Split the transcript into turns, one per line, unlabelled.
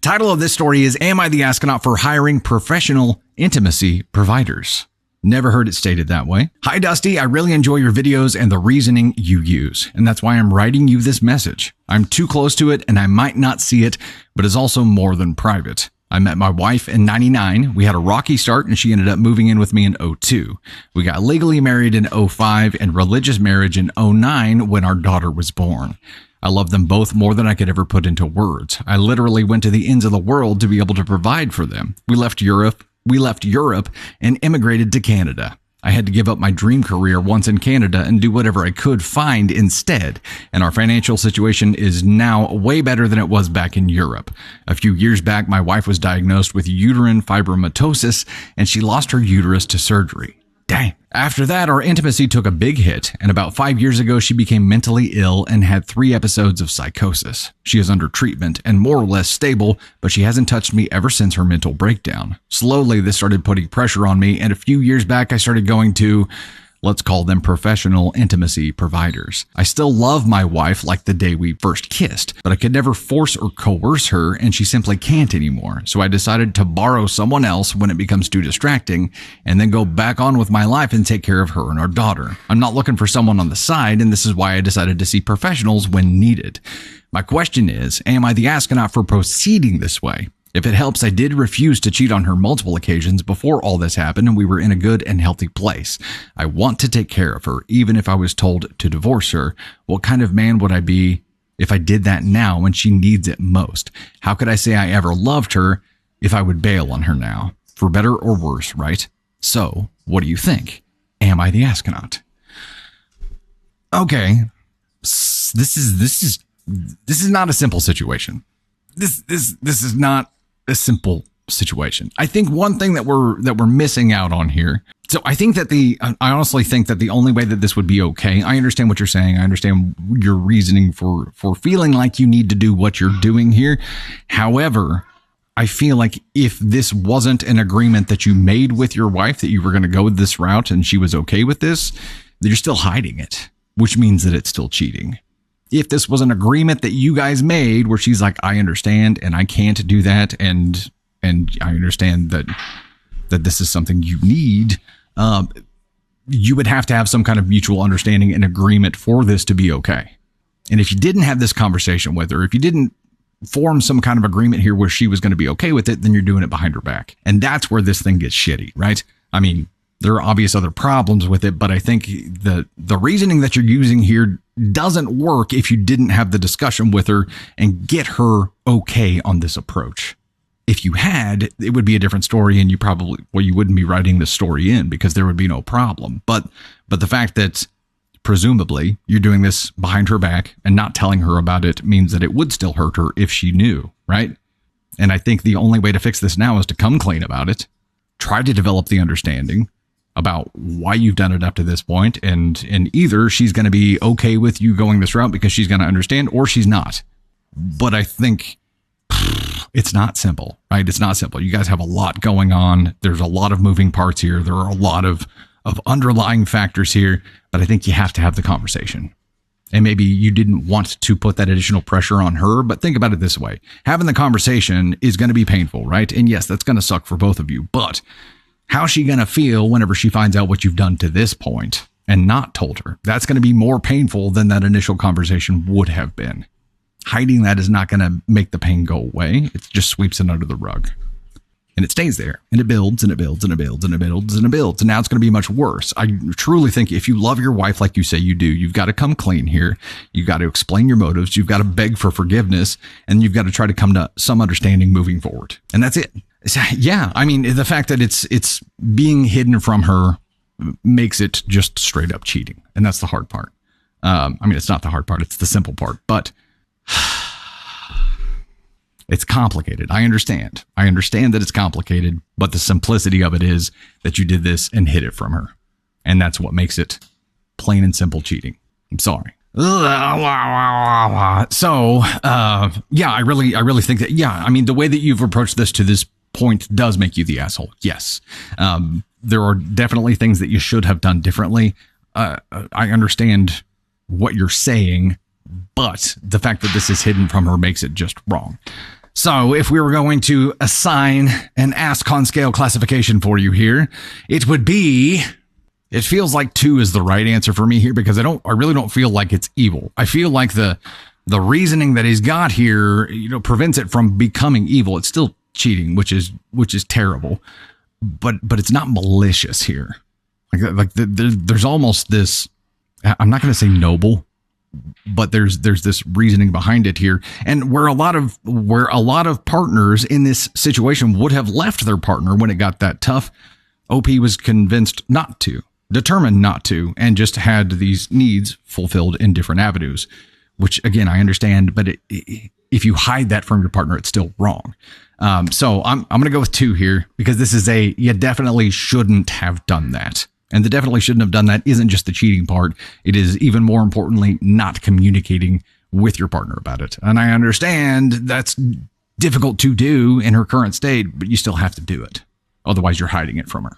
Title of this story is Am I the Astronaut for Hiring Professional Intimacy Providers? Never heard it stated that way. Hi, Dusty. I really enjoy your videos and the reasoning you use, and that's why I'm writing you this message. I'm too close to it, and I might not see it, but it's also more than private. I met my wife in 99. We had a rocky start, and she ended up moving in with me in 02. We got legally married in 05 and religious marriage in 09 when our daughter was born. I love them both more than I could ever put into words. I literally went to the ends of the world to be able to provide for them. We left Europe and immigrated to Canada. I had to give up my dream career once in Canada and do whatever I could find instead. And our financial situation is now way better than it was back in Europe. A few years back, my wife was diagnosed with uterine fibromatosis and she lost her uterus to surgery. Dang. After that, our intimacy took a big hit, and about 5 years ago, she became mentally ill and had 3 episodes of psychosis. She is under treatment and more or less stable, but she hasn't touched me ever since her mental breakdown. Slowly, this started putting pressure on me, and a few years back, I started going to, let's call them professional intimacy providers. I still love my wife like the day we first kissed, but I could never force or coerce her, and she simply can't anymore. So I decided to borrow someone else when it becomes too distracting, and then go back on with my life and take care of her and our daughter. I'm not looking for someone on the side, and this is why I decided to see professionals when needed. My question is, am I the astronaut for proceeding this way? If it helps, I did refuse to cheat on her multiple occasions before all this happened and we were in a good and healthy place. I want to take care of her, even if I was told to divorce her. What kind of man would I be if I did that now when she needs it most? How could I say I ever loved her if I would bail on her now? For better or worse, right? So, what do you think? Am I the astronaut? Okay, this is not a simple situation. This is not a simple situation. I think one thing that we're missing out on here. So I think that I honestly think that the only way that this would be okay. I understand what you're saying. I understand your reasoning for feeling like you need to do what you're doing here. However, I feel like if this wasn't an agreement that you made with your wife that you were going to go this route and she was okay with this, then you're still hiding it, which means that it's still cheating. If this was an agreement that you guys made where she's like, I understand and I can't do that and I understand that this is something you need, you would have to have some kind of mutual understanding and agreement for this to be okay. And if you didn't have this conversation with her, if you didn't form some kind of agreement here where she was going to be okay with it, then you're doing it behind her back. And that's where this thing gets shitty, right? I mean, there are obvious other problems with it, but I think the reasoning that you're using here doesn't work if you didn't have the discussion with her and get her okay on this approach. If you had, it would be a different story and you wouldn't be writing this story in because there would be no problem. But the fact that presumably you're doing this behind her back and not telling her about it means that it would still hurt her if she knew, right? And I think the only way to fix this now is to come clean about it, try to develop the understanding about why you've done it up to this point, and either she's going to be okay with you going this route because she's going to understand, or she's not. But I think it's not simple, right? It's not simple. You guys have a lot going on. There's a lot of moving parts here. There are a lot of underlying factors here, but I think you have to have the conversation. And maybe you didn't want to put that additional pressure on her, but think about it this way. Having the conversation is going to be painful, right? And yes, that's going to suck for both of you, but how's she going to feel whenever she finds out what you've done to this point and not told her? That's going to be more painful than that initial conversation would have been. Hiding that is not going to make the pain go away. It just sweeps it under the rug. And it stays there, and it builds, and it builds, and it builds, and it builds, and it builds. And now it's going to be much worse. I truly think if you love your wife like you say you do, you've got to come clean here. You've got to explain your motives. You've got to beg for forgiveness, and you've got to try to come to some understanding moving forward. And that's it. Yeah, I mean, the fact that it's being hidden from her makes it just straight up cheating. And that's the hard part. I mean, it's not the hard part. It's the simple part. But it's complicated. I understand that it's complicated, but the simplicity of it is that you did this and hid it from her. And that's what makes it plain and simple cheating. I'm sorry. So, yeah, I really think that, yeah, I mean, the way that you've approached this to this point does make you the asshole. Yes. There are definitely things that you should have done differently. I understand what you're saying, but the fact that this is hidden from her makes it just wrong. So if we were going to assign an Ascon scale classification for you here, it would be, it feels like 2 is the right answer for me here because I really don't feel like it's evil. I feel like the reasoning that he's got here, prevents it from becoming evil. It's still cheating, which is terrible, but it's not malicious here. There's almost this, I'm not going to say noble, but there's this reasoning behind it here, and where a lot of partners in this situation would have left their partner when it got that tough, OP was determined not to, and just had these needs fulfilled in different avenues, which again I understand, but if you hide that from your partner, it's still wrong. So I'm gonna go with 2 here because this is you definitely shouldn't have done that. And the definitely shouldn't have done that isn't just the cheating part. It is even more importantly not communicating with your partner about it. And I understand that's difficult to do in her current state, but you still have to do it. Otherwise, you're hiding it from her.